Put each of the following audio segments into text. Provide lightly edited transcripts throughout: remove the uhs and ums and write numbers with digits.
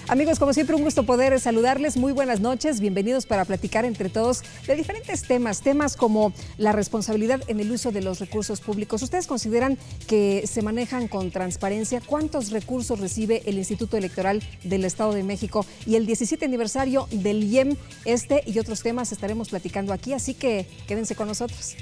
Amigos, como siempre, un gusto poder saludarles. Muy buenas noches. Bienvenidos para platicar entre todos de diferentes temas como la responsabilidad en el uso de los recursos públicos. ¿Ustedes consideran que se manejan con transparencia? ¿Cuántos recursos recibe el Instituto Electoral del Estado de México? Y el 17 aniversario del IEM, y otros temas estaremos platicando aquí, así que quédense con nosotros.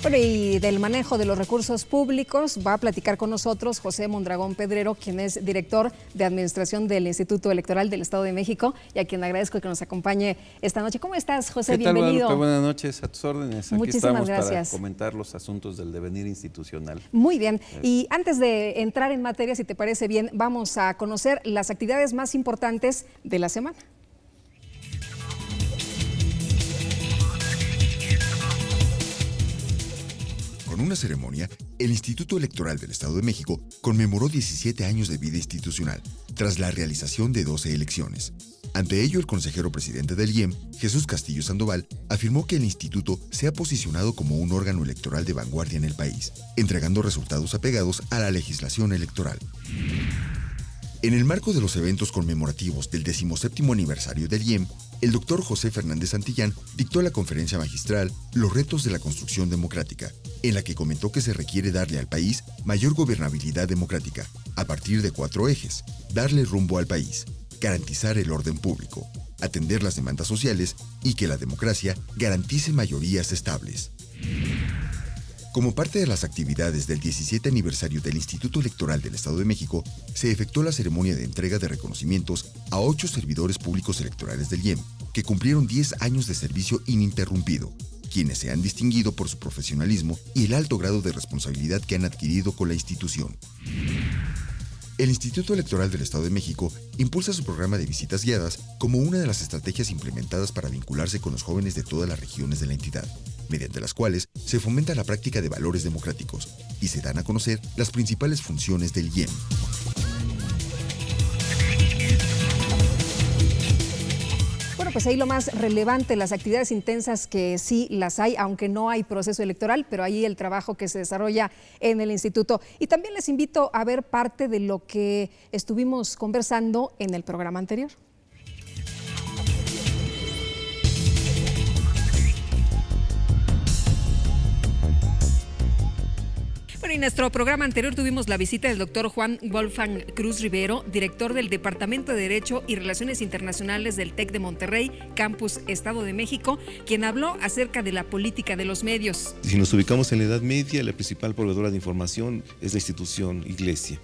Bueno, y del manejo de los recursos públicos va a platicar con nosotros José Mondragón Pedrero, quien es director de Administración del Instituto Electoral del Estado de México, y a quien agradezco que nos acompañe esta noche. ¿Cómo estás, José? ¿Qué tal, bienvenido. Guadalupe? Buenas noches, a tus órdenes. Aquí Muchísimas estamos gracias. Para comentar los asuntos del devenir institucional. Muy bien, y antes de entrar en materia, si te parece bien, vamos a conocer las actividades más importantes de la semana. Con una ceremonia, el Instituto Electoral del Estado de México conmemoró 17 años de vida institucional, tras la realización de 12 elecciones. Ante ello, el consejero presidente del IEM, Jesús Castillo Sandoval, afirmó que el instituto se ha posicionado como un órgano electoral de vanguardia en el país, entregando resultados apegados a la legislación electoral. En el marco de los eventos conmemorativos del 17º aniversario del IEM, el doctor José Fernández Santillán dictó la conferencia magistral Los retos de la construcción democrática, en la que comentó que se requiere darle al país mayor gobernabilidad democrática, a partir de 4 ejes: darle rumbo al país, garantizar el orden público, atender las demandas sociales y que la democracia garantice mayorías estables. Como parte de las actividades del 17 aniversario del Instituto Electoral del Estado de México, se efectuó la ceremonia de entrega de reconocimientos a 8 servidores públicos electorales del IEM, que cumplieron 10 años de servicio ininterrumpido, quienes se han distinguido por su profesionalismo y el alto grado de responsabilidad que han adquirido con la institución. El Instituto Electoral del Estado de México impulsa su programa de visitas guiadas como una de las estrategias implementadas para vincularse con los jóvenes de todas las regiones de la entidad, mediante las cuales se fomenta la práctica de valores democráticos y se dan a conocer las principales funciones del IEM. Bueno, pues ahí lo más relevante, las actividades intensas que sí las hay, aunque no hay proceso electoral, pero ahí el trabajo que se desarrolla en el instituto. Y también les invito a ver parte de lo que estuvimos conversando en el programa anterior. Bueno, en nuestro programa anterior tuvimos la visita del doctor Juan Wolfgang Cruz Rivero, director del Departamento de Derecho y Relaciones Internacionales del TEC de Monterrey, Campus Estado de México, quien habló acerca de la política de los medios. Si nos ubicamos en la Edad Media, la principal proveedora de información es la institución iglesia,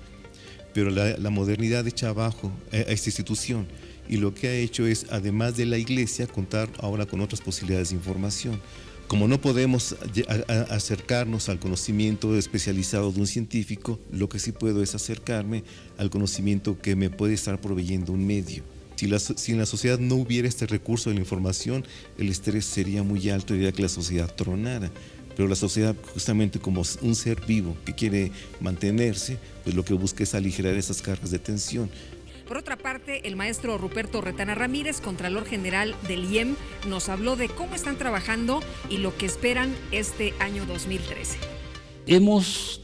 pero la modernidad echa abajo a esta institución y lo que ha hecho es, además de la iglesia, contar ahora con otras posibilidades de información. Como no podemos acercarnos al conocimiento especializado de un científico, lo que sí puedo es acercarme al conocimiento que me puede estar proveyendo un medio. Si en la sociedad no hubiera este recurso de la información, el estrés sería muy alto y haría que la sociedad tronara. Pero la sociedad, justamente como un ser vivo que quiere mantenerse, pues lo que busca es aligerar esas cargas de tensión. Por otra parte, el maestro Ruperto Retana Ramírez, Contralor General del IEM, nos habló de cómo están trabajando y lo que esperan este año 2013. Hemos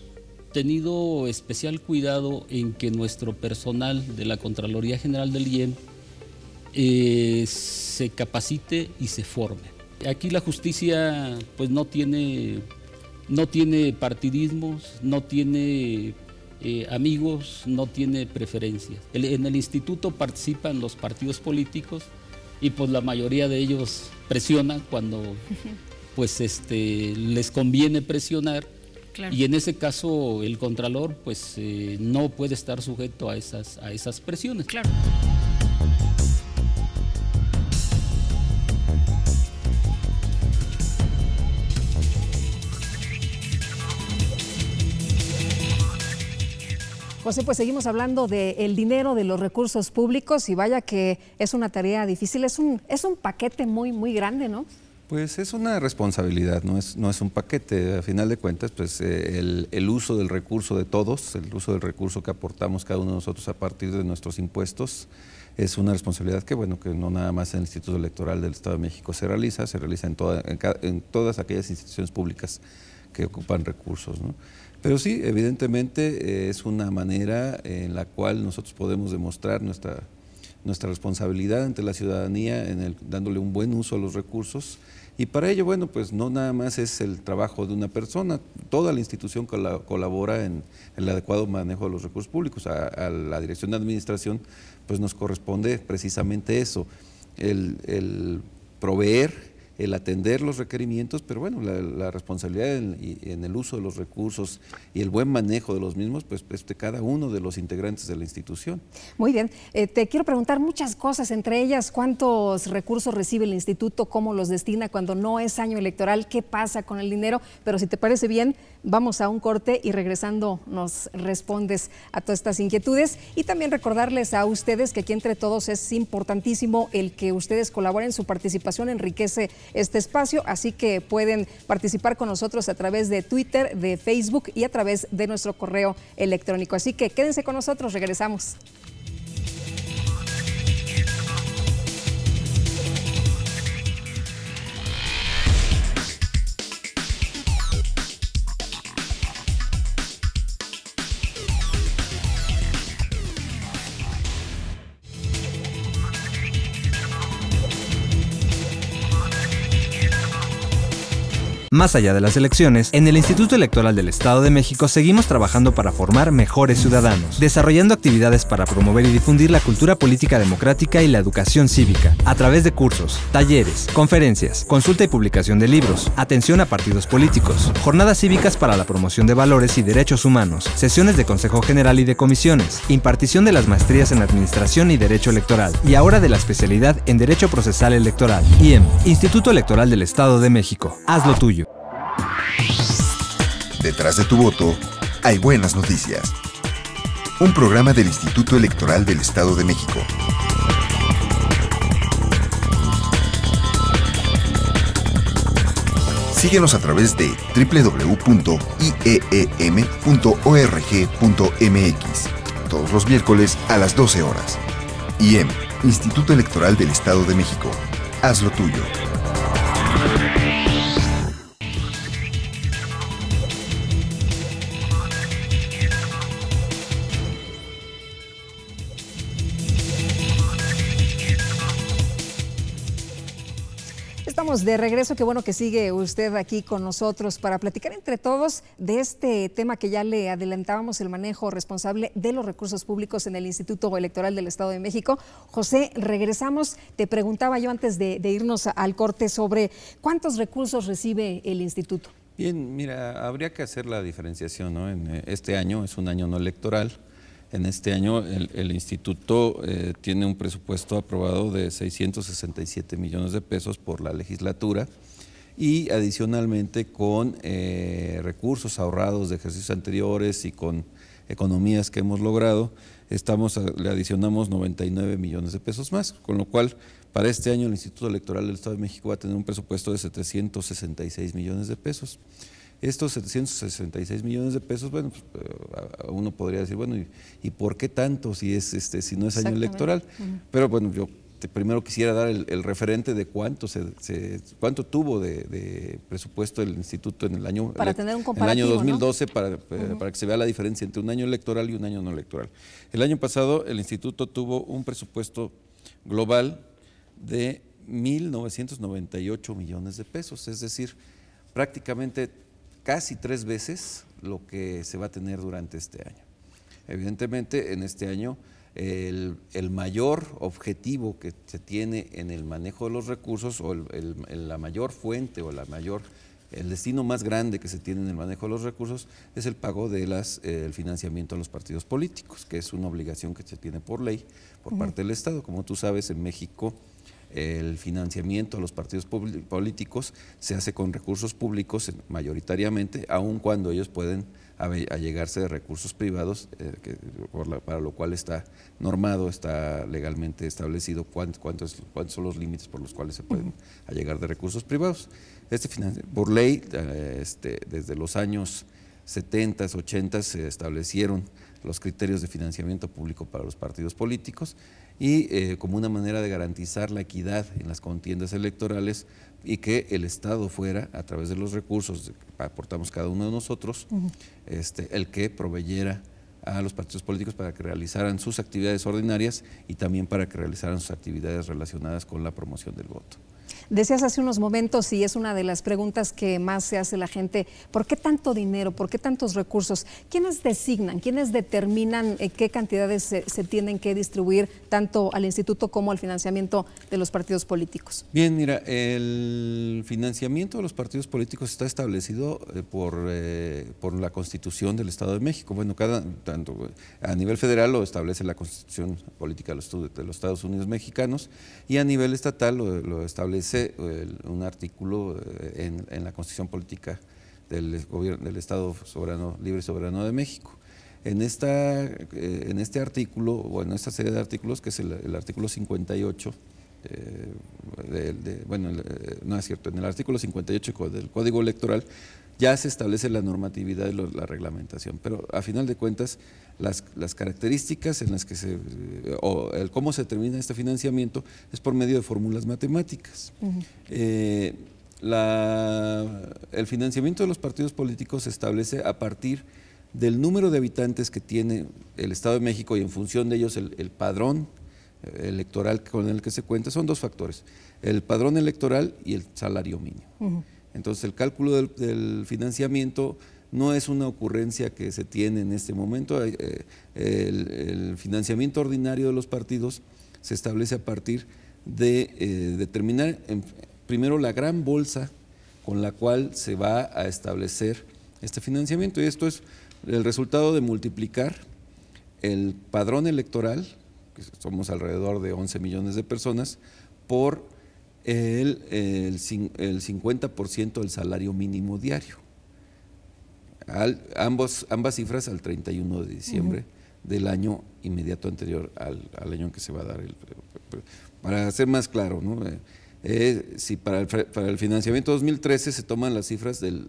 tenido especial cuidado en que nuestro personal de la Contraloría General del IEM se capacite y se forme. Aquí la justicia pues no tiene partidismos, no tiene amigos, no tiene preferencias. En el instituto participan los partidos políticos y pues la mayoría de ellos presionan cuando pues les conviene presionar. Claro. Y en ese caso el Contralor pues no puede estar sujeto a esas presiones. Claro. José, pues seguimos hablando del dinero, de los recursos públicos, y vaya que es una tarea difícil, es un paquete muy, muy grande, ¿no? Pues es una responsabilidad, no es un paquete. A final de cuentas, pues el uso del recurso de todos, el uso del recurso que aportamos cada uno de nosotros a partir de nuestros impuestos, es una responsabilidad que, bueno, que no nada más en el Instituto Electoral del Estado de México se realiza en todas aquellas instituciones públicas que ocupan recursos, ¿no? Pero sí, evidentemente es una manera en la cual nosotros podemos demostrar nuestra responsabilidad ante la ciudadanía dándole un buen uso a los recursos. Y para ello, bueno, pues no nada más es el trabajo de una persona, toda la institución colabora en el adecuado manejo de los recursos públicos. A la Dirección de Administración, pues nos corresponde precisamente eso, el proveer, el atender los requerimientos, pero bueno, la responsabilidad en el uso de los recursos y el buen manejo de los mismos, pues de cada uno de los integrantes de la institución. Muy bien, te quiero preguntar muchas cosas, entre ellas, ¿cuántos recursos recibe el instituto? ¿Cómo los destina cuando no es año electoral? ¿Qué pasa con el dinero? Pero si te parece bien, vamos a un corte y regresando nos respondes a todas estas inquietudes. Y también recordarles a ustedes que aquí entre todos es importantísimo el que ustedes colaboren, su participación enriquece este espacio, así que pueden participar con nosotros a través de Twitter, de Facebook y a través de nuestro correo electrónico. Así que quédense con nosotros, regresamos. Más allá de las elecciones, en el Instituto Electoral del Estado de México seguimos trabajando para formar mejores ciudadanos, desarrollando actividades para promover y difundir la cultura política democrática y la educación cívica, a través de cursos, talleres, conferencias, consulta y publicación de libros, atención a partidos políticos, jornadas cívicas para la promoción de valores y derechos humanos, sesiones de Consejo General y de comisiones, impartición de las maestrías en Administración y Derecho Electoral, y ahora de la especialidad en Derecho Procesal Electoral. IEM, Instituto Electoral del Estado de México. Haz lo tuyo. Detrás de tu voto hay buenas noticias. Un programa del Instituto Electoral del Estado de México. Síguenos a través de www.ieem.org.mx todos los miércoles a las 12 horas. IEM, Instituto Electoral del Estado de México. Haz lo tuyo. Estamos de regreso, qué bueno que sigue usted aquí con nosotros para platicar entre todos de este tema que ya le adelantábamos, el manejo responsable de los recursos públicos en el Instituto Electoral del Estado de México. José, regresamos, te preguntaba yo antes de irnos al corte sobre cuántos recursos recibe el instituto. Bien, mira, habría que hacer la diferenciación, ¿no? En este año es un año no electoral. En este año el instituto tiene un presupuesto aprobado de 667 millones de pesos por la legislatura y adicionalmente con recursos ahorrados de ejercicios anteriores y con economías que hemos logrado, le adicionamos 99 millones de pesos más, con lo cual para este año el Instituto Electoral del Estado de México va a tener un presupuesto de 766 millones de pesos. Estos 766 millones de pesos, bueno, pues, uno podría decir, bueno, ¿y por qué tanto si no es año electoral? Pero bueno, yo primero quisiera dar el referente de cuánto tuvo de presupuesto el instituto en el año, para tener un comparativo, en el año 2012, ¿no? para que se vea la diferencia entre un año electoral y un año no electoral. El año pasado el instituto tuvo un presupuesto global de 1.998 millones de pesos, es decir, prácticamente casi 3 veces lo que se va a tener durante este año. Evidentemente, en este año, el mayor objetivo que se tiene en el manejo de los recursos, o la mayor fuente, o el destino más grande que se tiene en el manejo de los recursos, es el pago de el financiamiento a los partidos políticos, que es una obligación que se tiene por ley, por parte del Estado. Como tú sabes, en México, el financiamiento a los partidos políticos se hace con recursos públicos mayoritariamente, aun cuando ellos pueden allegarse de recursos privados, para lo cual está normado, está legalmente establecido cuántos son los límites por los cuales se pueden allegar de recursos privados. Por ley, desde los años 70, 80 se establecieron los criterios de financiamiento público para los partidos políticos y como una manera de garantizar la equidad en las contiendas electorales y que el Estado fuera, a través de los recursos que aportamos cada uno de nosotros, el que proveyera a los partidos políticos para que realizaran sus actividades ordinarias y también para que realizaran sus actividades relacionadas con la promoción del voto. Decías hace unos momentos, y es una de las preguntas que más se hace la gente, ¿por qué tanto dinero? ¿Por qué tantos recursos? ¿Quiénes designan, quiénes determinan qué cantidades se tienen que distribuir tanto al instituto como al financiamiento de los partidos políticos? Bien, mira, el financiamiento de los partidos políticos está establecido por la Constitución del Estado de México. Bueno, tanto a nivel federal lo establece la Constitución Política de los Estados Unidos Mexicanos y a nivel estatal lo establece un artículo en la Constitución Política del Estado Libre y Soberano de México. En este artículo, o en esta serie de artículos, que es el artículo 58, no es cierto, en el artículo 58 del Código Electoral ya se establece la normatividad y la reglamentación, pero a final de cuentas las características en las que el cómo se determina este financiamiento es por medio de fórmulas matemáticas. El financiamiento de los partidos políticos se establece a partir del número de habitantes que tiene el Estado de México y en función de ellos el padrón electoral con el que se cuenta. Son dos factores, el padrón electoral y el salario mínimo. Entonces el cálculo del financiamiento no es una ocurrencia que se tiene en este momento. El financiamiento ordinario de los partidos se establece a partir de determinar primero la gran bolsa con la cual se va a establecer este financiamiento, y esto es el resultado de multiplicar el padrón electoral, que somos alrededor de 11 millones de personas, por el 50% del salario mínimo diario. Ambas cifras al 31 de diciembre del año inmediato anterior al año en que se va a dar. Para ser más claro, ¿no? Si para el financiamiento 2013 se toman las cifras del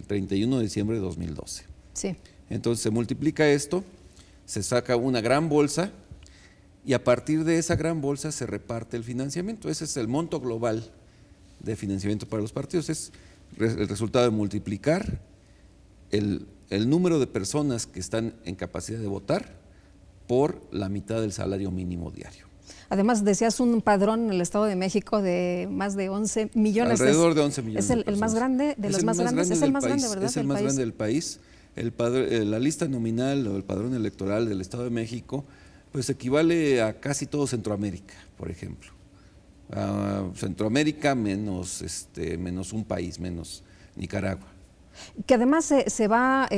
31 de diciembre de 2012. Sí. Entonces se multiplica esto, se saca una gran bolsa y a partir de esa gran bolsa se reparte el financiamiento. Ese es el monto global de financiamiento para los partidos. Es el resultado de multiplicar el número de personas que están en capacidad de votar por la mitad del salario mínimo diario. Además, decías un padrón en el Estado de México de más de 11 millones. Alrededor de 11 millones. ¿Es el más grande de los más grandes? Es el más grande, ¿verdad? Es el más grande del país. La lista nominal o el padrón electoral del Estado de México pues equivale a casi todo Centroamérica, por ejemplo. Centroamérica menos un país, menos Nicaragua. Que además se va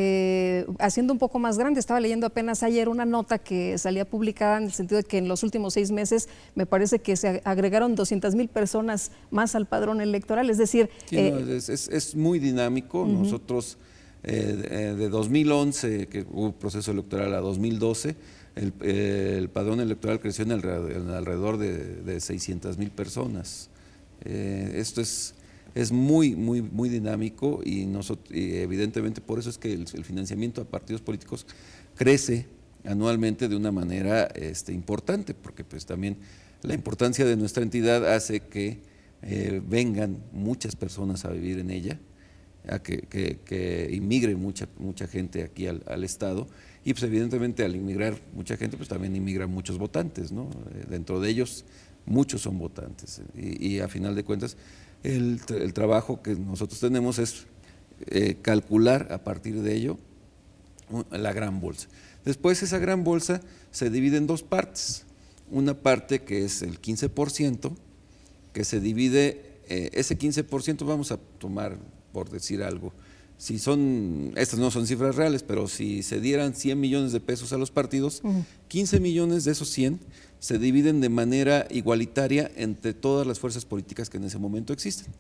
haciendo un poco más grande. Estaba leyendo apenas ayer una nota que salía publicada en el sentido de que en los últimos 6 meses me parece que se agregaron 200,000 personas más al padrón electoral, es decir… Sí, es muy dinámico. Nosotros de 2011, que hubo proceso electoral, a 2012, el padrón electoral creció en alrededor de 600,000 personas. Esto es muy dinámico y evidentemente por eso es que el financiamiento a partidos políticos crece anualmente de una manera importante, porque pues también la importancia de nuestra entidad hace que vengan muchas personas a vivir en ella, a que inmigre mucha gente aquí al Estado, y pues evidentemente al inmigrar mucha gente pues también inmigran muchos votantes, ¿no? Dentro de ellos muchos son votantes y a final de cuentas el trabajo que nosotros tenemos es calcular a partir de ello la gran bolsa. Después esa gran bolsa se divide en dos partes. Una parte que es el 15%, que se divide, ese 15% vamos a tomar, por decir algo, estas no son cifras reales, pero si se dieran 100 millones de pesos a los partidos, 15 millones de esos 100 se dividen de manera igualitaria entre todas las fuerzas políticas que en ese momento existen.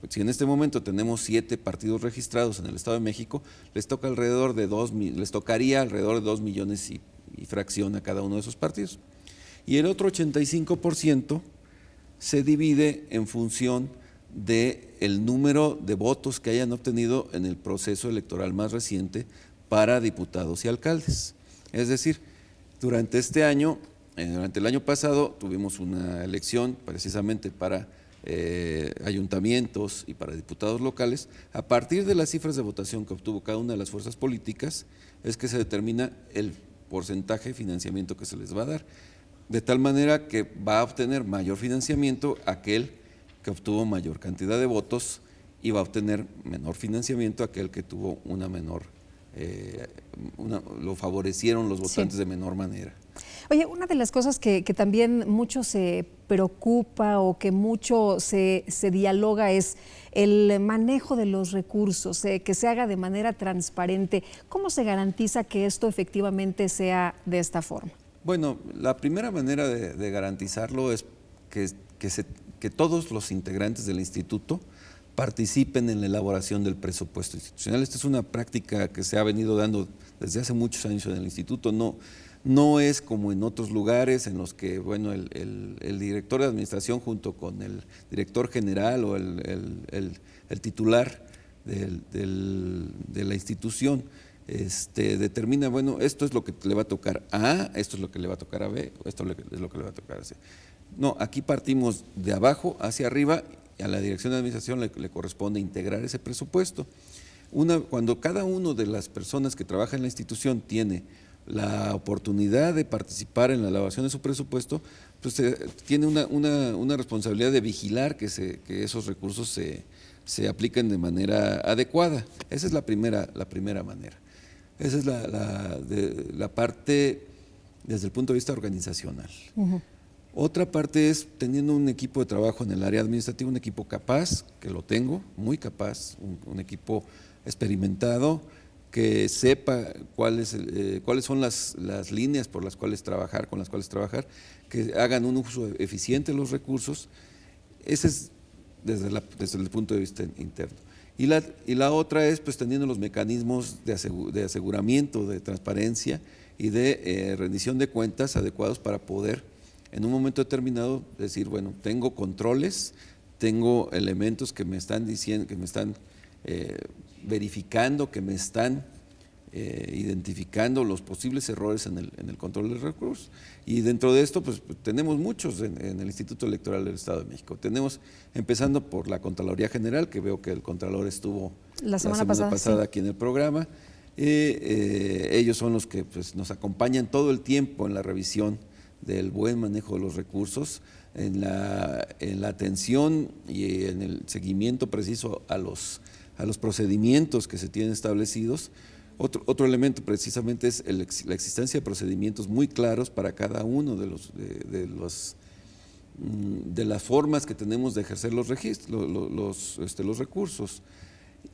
Si en este momento tenemos 7 partidos registrados en el Estado de México, les tocaría alrededor de 2 millones y fracción a cada uno de esos partidos. Y el otro 85% se divide en función del número de votos que hayan obtenido en el proceso electoral más reciente para diputados y alcaldes. Es decir, durante el año pasado tuvimos una elección precisamente para ayuntamientos y para diputados locales. A partir de las cifras de votación que obtuvo cada una de las fuerzas políticas es que se determina el porcentaje de financiamiento que se les va a dar, de tal manera que va a obtener mayor financiamiento aquel que obtuvo mayor cantidad de votos y va a obtener menor financiamiento aquel que tuvo una menor, lo favorecieron los votantes de menor manera. Oye, una de las cosas que también mucho se preocupa o que mucho se dialoga es el manejo de los recursos, que se haga de manera transparente. ¿Cómo se garantiza que esto efectivamente sea de esta forma? Bueno, la primera manera de garantizarlo es que todos los integrantes del instituto participen en la elaboración del presupuesto institucional. Esta es una práctica que se ha venido dando desde hace muchos años en el instituto. No es como en otros lugares en los que, bueno, el director de administración junto con el director general o el titular de la institución determina, bueno, esto es lo que le va a tocar a A, esto es lo que le va a tocar a B, esto es lo que le va a tocar a C. No, aquí partimos de abajo hacia arriba, y a la dirección de administración le corresponde integrar ese presupuesto. Cuando cada una de las personas que trabaja en la institución tiene la oportunidad de participar en la elaboración de su presupuesto, pues tiene una responsabilidad de vigilar que esos recursos se apliquen de manera adecuada. Esa es la primera manera. Esa es la parte desde el punto de vista organizacional. Otra parte es teniendo un equipo de trabajo en el área administrativa, un equipo capaz, que lo tengo, muy capaz, un equipo experimentado, que sepa cuáles son las líneas por las cuales trabajar, con las cuales trabajar, que hagan un uso eficiente de los recursos. Ese es desde el punto de vista interno. Y la otra es pues teniendo los mecanismos de aseguramiento, de transparencia y de rendición de cuentas adecuados para poder en un momento determinado decir, bueno, tengo controles, tengo elementos que me están diciendo, que me están verificando, que me están identificando los posibles errores en el control de recursos. Y dentro de esto, pues tenemos muchos en el Instituto Electoral del Estado de México. Tenemos, empezando por la Contraloría General, que veo que el Contralor estuvo la semana pasada aquí en el programa. Ellos son los que pues, nos acompañan todo el tiempo en la revisión del buen manejo de los recursos, en la atención y en el seguimiento preciso a los procedimientos que se tienen establecidos. Otro elemento precisamente es la existencia de procedimientos muy claros para cada uno de las formas que tenemos de ejercer los recursos.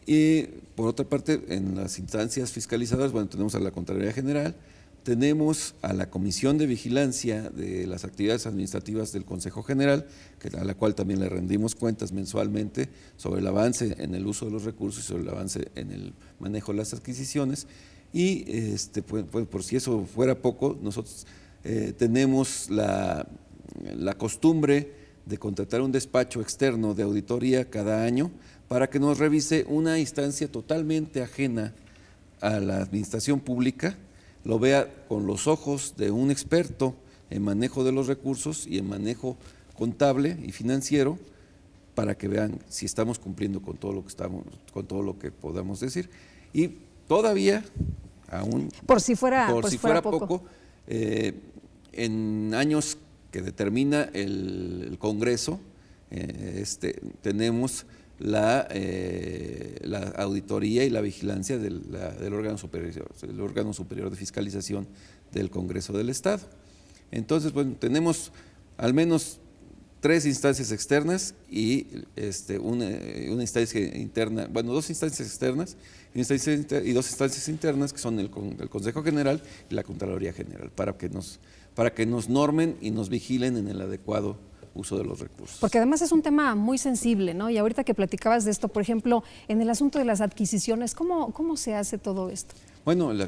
Y por otra parte, en las instancias fiscalizadoras, bueno, tenemos a la Contraloría General, tenemos a la Comisión de Vigilancia de las Actividades Administrativas del Consejo General, a la cual también le rendimos cuentas mensualmente sobre el avance en el uso de los recursos y sobre el avance en el manejo de las adquisiciones. Y pues, por si eso fuera poco, nosotros tenemos la costumbre de contratar un despacho externo de auditoría cada año para que nos revise una instancia totalmente ajena a la administración pública, lo vea con los ojos de un experto en manejo de los recursos y en manejo contable y financiero, para que vean si estamos cumpliendo con todo lo que podamos decir. Y todavía, aún por si fuera poco, en años que determina el Congreso, tenemos la auditoría y la vigilancia del órgano superior de fiscalización del Congreso del Estado. Entonces, bueno, tenemos al menos 3 instancias externas y una instancia interna, bueno, 2 instancias externas y 2 instancias internas, que son el Consejo General y la Contraloría General, para que nos normen y nos vigilen en el adecuado uso de los recursos. Porque además es un tema muy sensible, ¿no? Y ahorita que platicabas de esto, por ejemplo, en el asunto de las adquisiciones, ¿cómo se hace todo esto? Bueno, el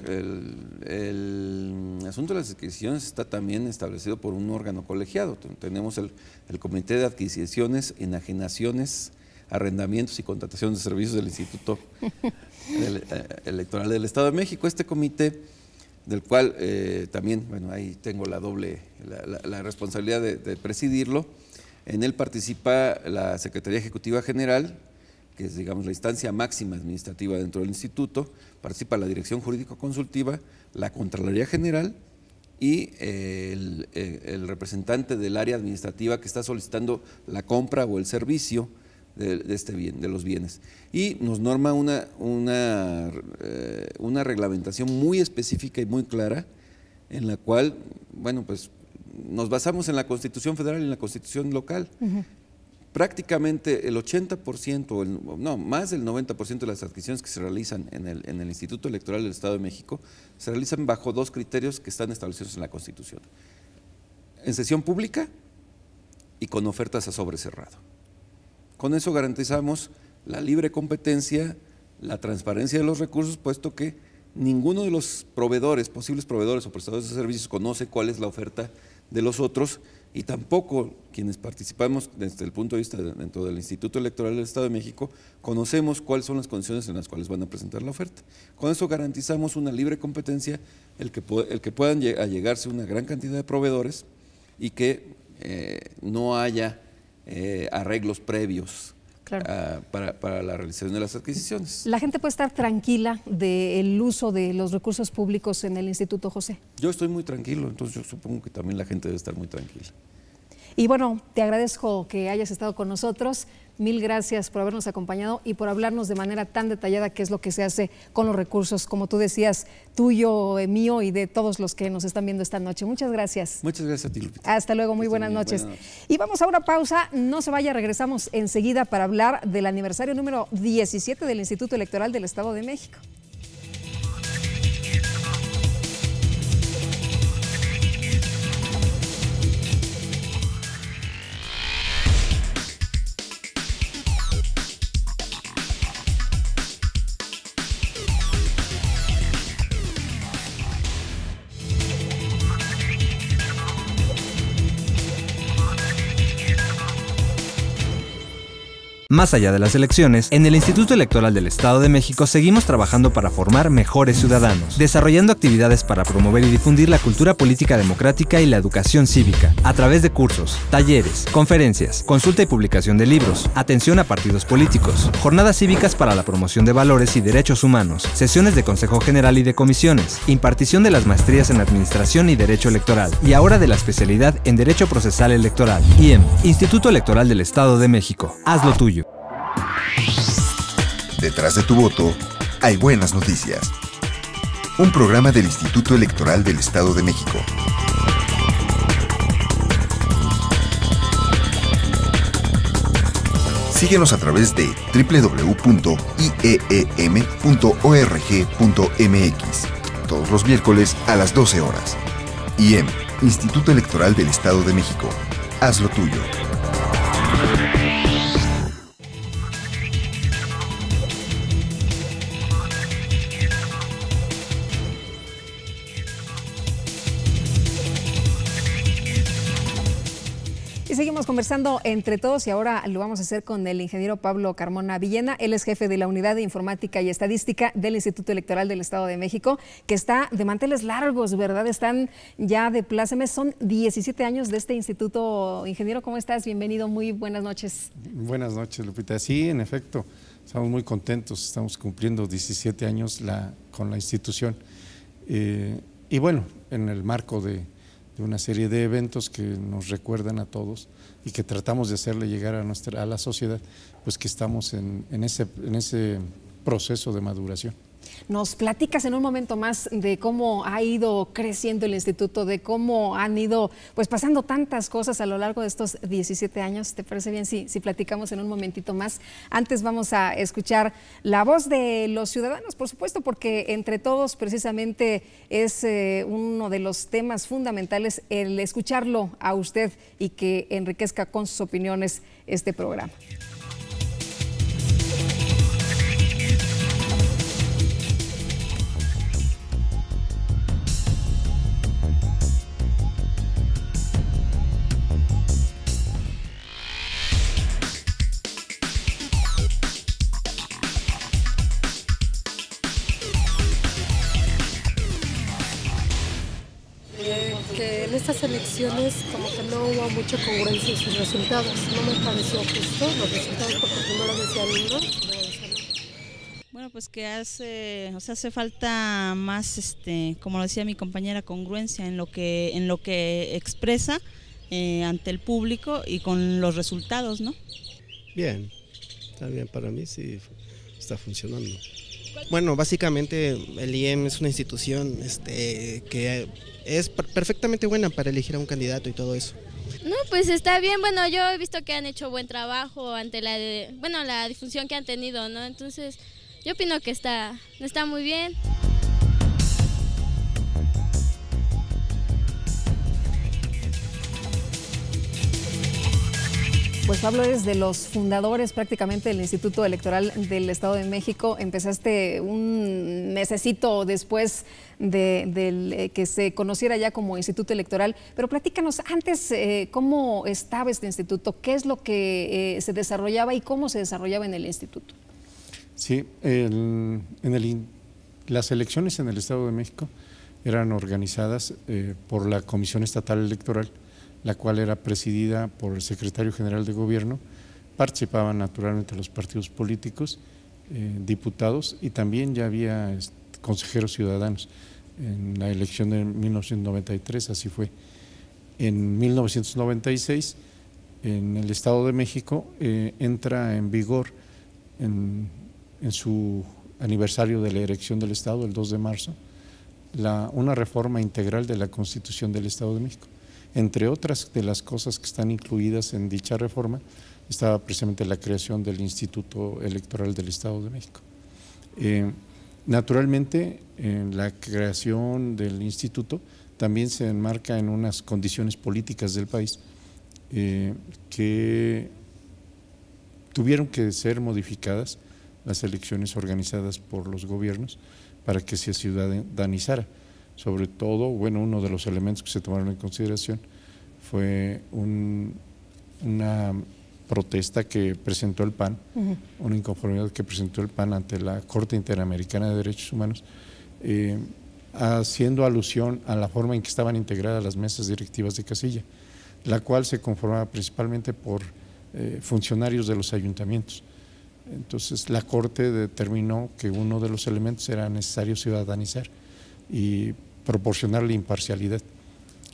asunto de las adquisiciones está también establecido por un órgano colegiado. Tenemos el Comité de Adquisiciones, Enajenaciones, Arrendamientos y Contrataciones de Servicios del Instituto Electoral del Estado de México. Este comité, del cual también, bueno, ahí tengo la responsabilidad de presidirlo. En él participa la Secretaría Ejecutiva General, que es, digamos, la instancia máxima administrativa dentro del instituto. Participa la Dirección Jurídico-Consultiva, la Contraloría General y el representante del área administrativa que está solicitando la compra o el servicio de este bien, de los bienes. Y nos norma una reglamentación muy específica y muy clara, en la cual, bueno, pues nos basamos en la Constitución Federal y en la Constitución local. Prácticamente el 80%, no, más del 90% de las adquisiciones que se realizan en el Instituto Electoral del Estado de México se realizan bajo 2 criterios que están establecidos en la Constitución: en sesión pública y con ofertas a sobre cerrado. Con eso garantizamos la libre competencia, la transparencia de los recursos, puesto que ninguno de los posibles proveedores o prestadores de servicios conoce cuál es la oferta de los otros, y tampoco quienes participamos desde el punto de vista dentro del Instituto Electoral del Estado de México conocemos cuáles son las condiciones en las cuales van a presentar la oferta. Con eso garantizamos una libre competencia, el que puedan allegarse una gran cantidad de proveedores y que no haya arreglos previos. Claro. Para la realización de las adquisiciones. ¿La gente puede estar tranquila del uso de los recursos públicos en el Instituto, José? Yo estoy muy tranquilo, entonces yo supongo que también la gente debe estar muy tranquila. Y bueno, te agradezco que hayas estado con nosotros. Mil gracias por habernos acompañado y por hablarnos de manera tan detallada qué es lo que se hace con los recursos, como tú decías, tuyo, mío y de todos los que nos están viendo esta noche. Muchas gracias. Muchas gracias a ti, Lupita. Hasta luego, muy buenas noches. Y vamos a una pausa, no se vaya, regresamos enseguida para hablar del aniversario número 17 del Instituto Electoral del Estado de México. Más allá de las elecciones, en el Instituto Electoral del Estado de México seguimos trabajando para formar mejores ciudadanos, desarrollando actividades para promover y difundir la cultura política democrática y la educación cívica, a través de cursos, talleres, conferencias, consulta y publicación de libros, atención a partidos políticos, jornadas cívicas para la promoción de valores y derechos humanos, sesiones de Consejo General y de comisiones, impartición de las maestrías en Administración y Derecho Electoral, y ahora de la especialidad en Derecho Procesal Electoral. IEM, Instituto Electoral del Estado de México. Haz lo tuyo. Detrás de tu voto hay buenas noticias. Un programa del Instituto Electoral del Estado de México. Síguenos a través de www.ieem.org.mx todos los miércoles a las 12 horas. IEM, Instituto Electoral del Estado de México. Haz lo tuyo. Seguimos conversando entre todos y ahora lo vamos a hacer con el ingeniero Pablo Carmona Villena. Él es jefe de la Unidad de Informática y Estadística del Instituto Electoral del Estado de México, que está de manteles largos, ¿verdad? Están ya de plácemes. Son 17 años de este instituto. Ingeniero, ¿cómo estás? Bienvenido, muy buenas noches. Buenas noches, Lupita. Sí, en efecto, estamos muy contentos. Estamos cumpliendo 17 años con la institución. Y bueno, en el marco de una serie de eventos que nos recuerdan a todos y que tratamos de hacerle llegar a la sociedad, pues que estamos en ese proceso de maduración. Nos platicas en un momento más de cómo ha ido creciendo el instituto, de cómo han ido pues pasando tantas cosas a lo largo de estos 17 años. ¿Te parece bien si platicamos en un momentito más? Antes vamos a escuchar la voz de los ciudadanos, por supuesto, porque entre todos precisamente es uno de los temas fundamentales el escucharlo a usted y que enriquezca con sus opiniones este programa. Que en estas elecciones como que no hubo mucha congruencia en sus resultados. No me pareció justo los resultados porque primero decían uno, luego decían otro. Bueno, pues que hace falta más, como lo decía mi compañera, congruencia en lo que expresa ante el público y con los resultados, ¿no? Bien, está bien, para mí sí está funcionando. Bueno, básicamente el IEM es una institución que es perfectamente buena para elegir a un candidato y todo eso. No, pues está bien, bueno, yo he visto que han hecho buen trabajo ante la difusión que han tenido, ¿no? Entonces, yo opino que está muy bien. Pues Pablo, eres de los fundadores prácticamente del Instituto Electoral del Estado de México. Empezaste un mesecito después de que se conociera ya como Instituto Electoral, pero platícanos antes cómo estaba este instituto, qué es lo que se desarrollaba y cómo se desarrollaba en el instituto. Sí, las elecciones en el Estado de México eran organizadas por la Comisión Estatal Electoral, la cual era presidida por el secretario general de gobierno. Participaban naturalmente los partidos políticos, diputados, y también ya había consejeros ciudadanos. En la elección de 1993 así fue. En 1996, en el Estado de México, entra en vigor en su aniversario de la erección del Estado, el 2 de marzo, una reforma integral de la Constitución del Estado de México. Entre otras de las cosas que están incluidas en dicha reforma, estaba precisamente la creación del Instituto Electoral del Estado de México. Naturalmente, la creación del instituto también se enmarca en unas condiciones políticas del país que tuvieron que ser modificadas las elecciones organizadas por los gobiernos para que se ciudadanizara. Sobre todo, bueno, uno de los elementos que se tomaron en consideración fue una protesta que presentó el PAN, una inconformidad que presentó el PAN ante la Corte Interamericana de Derechos Humanos, haciendo alusión a la forma en que estaban integradas las mesas directivas de casilla, la cual se conformaba principalmente por funcionarios de los ayuntamientos. Entonces la Corte determinó que uno de los elementos era necesario ciudadanizar y proporcionarle imparcialidad.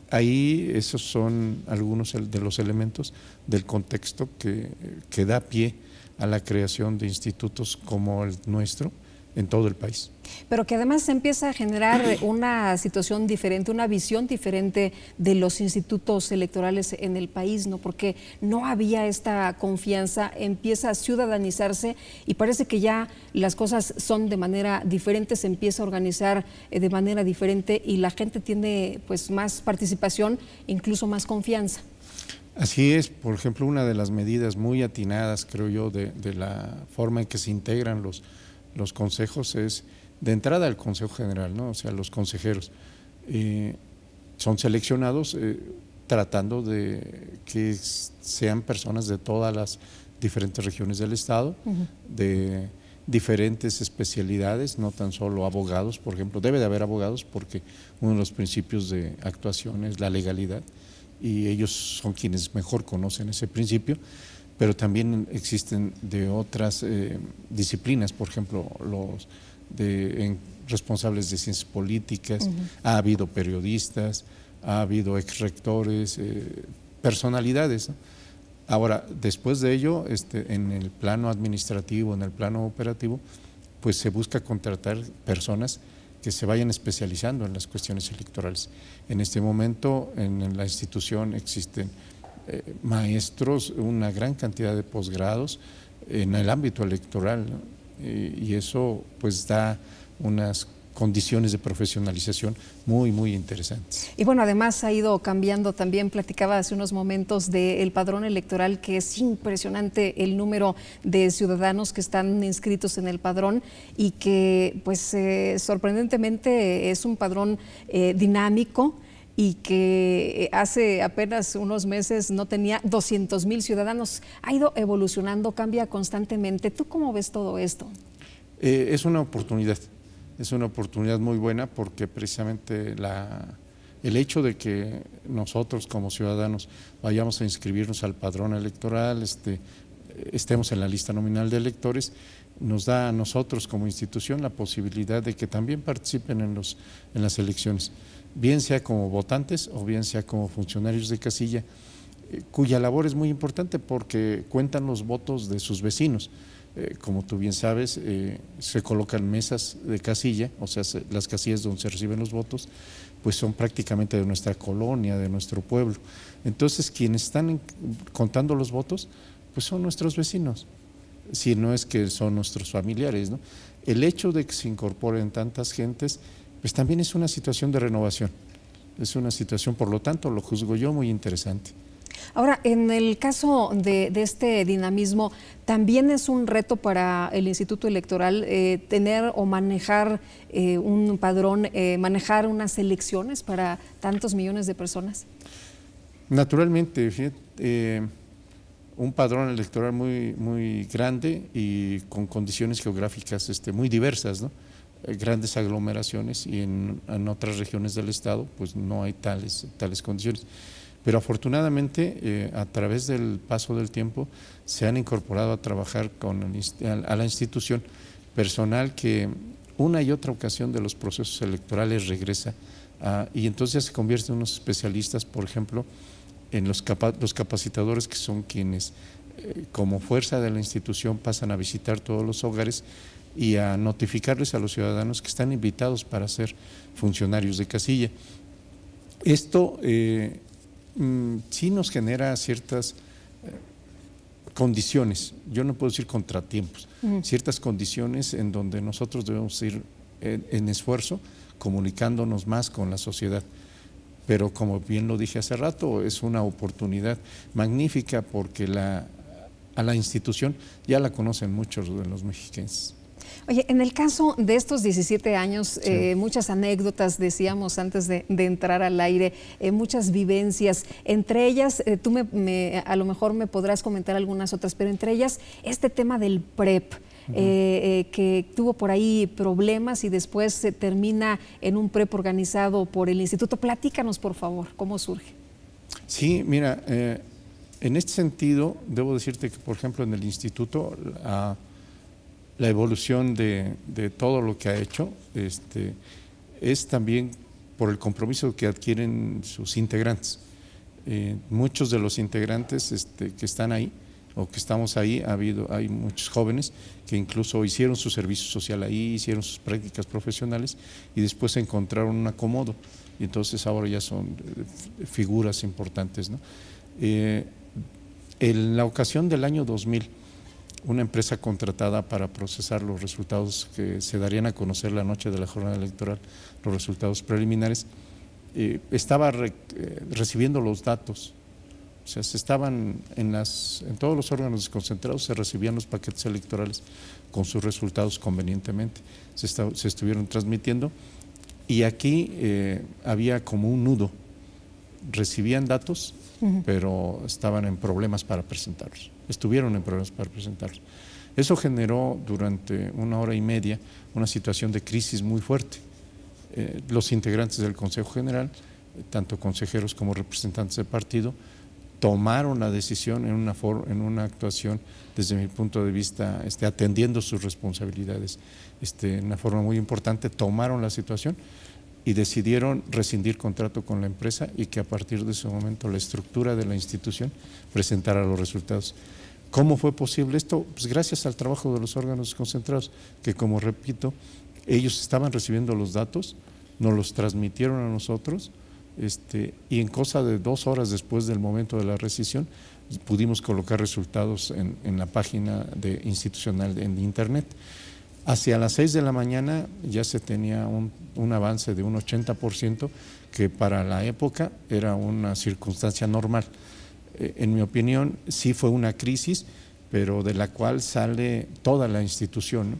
Ahí esos son algunos de los elementos del contexto que da pie a la creación de institutos como el nuestro en todo el país. Pero que además se empieza a generar una situación diferente, una visión diferente de los institutos electorales en el país, ¿no? Porque no había esta confianza, empieza a ciudadanizarse y parece que ya las cosas son de manera diferente, se empieza a organizar de manera diferente y la gente tiene pues más participación, incluso más confianza. Así es, por ejemplo, una de las medidas muy atinadas, creo yo, de la forma en que se integran los consejos es de entrada al Consejo General, ¿no? O sea, los consejeros son seleccionados tratando de que sean personas de todas las diferentes regiones del Estado, de diferentes especialidades, no tan solo abogados, por ejemplo, debe de haber abogados porque uno de los principios de actuación es la legalidad y ellos son quienes mejor conocen ese principio, pero también existen de otras disciplinas, por ejemplo, los responsables de ciencias políticas, ha habido periodistas, ha habido exrectores, personalidades, ¿no? Ahora, después de ello, en el plano administrativo, en el plano operativo, pues se busca contratar personas que se vayan especializando en las cuestiones electorales. En este momento en la institución existen maestros, una gran cantidad de posgrados en el ámbito electoral, ¿no? Y eso pues da unas condiciones de profesionalización muy interesantes. Y bueno, además ha ido cambiando también, platicaba hace unos momentos del padrón electoral, que es impresionante el número de ciudadanos que están inscritos en el padrón y que pues sorprendentemente es un padrón dinámico y que hace apenas unos meses no tenía 200,000 ciudadanos. Ha ido evolucionando, cambia constantemente. ¿Tú cómo ves todo esto? Es una oportunidad. Es una oportunidad muy buena porque precisamente el hecho de que nosotros como ciudadanos vayamos a inscribirnos al padrón electoral, estemos en la lista nominal de electores, nos da a nosotros como institución la posibilidad de que también participen en las elecciones, bien sea como votantes o bien sea como funcionarios de casilla, cuya labor es muy importante porque cuentan los votos de sus vecinos. Como tú bien sabes, se colocan mesas de casilla, o sea, las casillas donde se reciben los votos, pues son prácticamente de nuestra colonia, de nuestro pueblo. Entonces, quienes están contando los votos, pues son nuestros vecinos, si no es que son nuestros familiares, ¿no? El hecho de que se incorporen tantas gentes, pues también es una situación de renovación, es una situación, por lo tanto, lo juzgo yo, muy interesante. Ahora, en el caso de este dinamismo, ¿también es un reto para el Instituto Electoral tener o manejar un padrón, manejar unas elecciones para tantos millones de personas? Naturalmente, fíjate, un padrón electoral muy grande y con condiciones geográficas muy diversas, ¿no? Grandes aglomeraciones, y en otras regiones del estado pues no hay tales condiciones. Pero afortunadamente, a través del paso del tiempo, se han incorporado a trabajar a la institución personal que una y otra ocasión de los procesos electorales regresa y entonces ya se convierten en unos especialistas, por ejemplo, en los capacitadores, que son quienes como fuerza de la institución pasan a visitar todos los hogares y a notificarles a los ciudadanos que están invitados para ser funcionarios de casilla. Esto sí nos genera ciertas condiciones, yo no puedo decir contratiempos, ciertas condiciones en donde nosotros debemos ir en esfuerzo, comunicándonos más con la sociedad. Pero como bien lo dije hace rato, es una oportunidad magnífica porque a la institución ya la conocen muchos de los mexicanos. Oye, en el caso de estos 17 años, sí, muchas anécdotas, decíamos antes de entrar al aire, muchas vivencias, entre ellas, tú a lo mejor me podrás comentar algunas otras, pero entre ellas este tema del PREP, que tuvo por ahí problemas y después se termina en un PREP organizado por el instituto. Platícanos, por favor, ¿cómo surge? Sí, mira, en este sentido, debo decirte que, por ejemplo, en el instituto, la evolución de todo lo que ha hecho es también por el compromiso que adquieren sus integrantes. Muchos de los integrantes que están ahí o que estamos ahí, hay muchos jóvenes que incluso hicieron su servicio social ahí, hicieron sus prácticas profesionales y después encontraron un acomodo y entonces ahora ya son figuras importantes, ¿no? En la ocasión del año 2000, una empresa contratada para procesar los resultados que se darían a conocer la noche de la jornada electoral, los resultados preliminares, estaba recibiendo los datos. O sea, se estaban en todos los órganos desconcentrados, se recibían los paquetes electorales con sus resultados convenientemente. Se estuvieron transmitiendo y aquí había como un nudo. Recibían datos, pero estaban en problemas para presentarlos. Estuvieron en problemas para presentarlos. Eso generó durante 1 hora y media una situación de crisis muy fuerte. Los integrantes del Consejo General, tanto consejeros como representantes del partido, tomaron la decisión en una actuación, desde mi punto de vista, atendiendo sus responsabilidades, en una forma muy importante, tomaron la situación y decidieron rescindir contrato con la empresa y que a partir de ese momento la estructura de la institución presentara los resultados. ¿Cómo fue posible esto? Pues gracias al trabajo de los órganos desconcentrados, que como repito, ellos estaban recibiendo los datos, nos los transmitieron a nosotros, y en cosa de 2 horas después del momento de la rescisión pudimos colocar resultados en la página institucional en internet. Hacia las 6 de la mañana ya se tenía un avance de un 80%, que para la época era una circunstancia normal. En mi opinión sí fue una crisis, pero de la cual sale toda la institución, ¿no?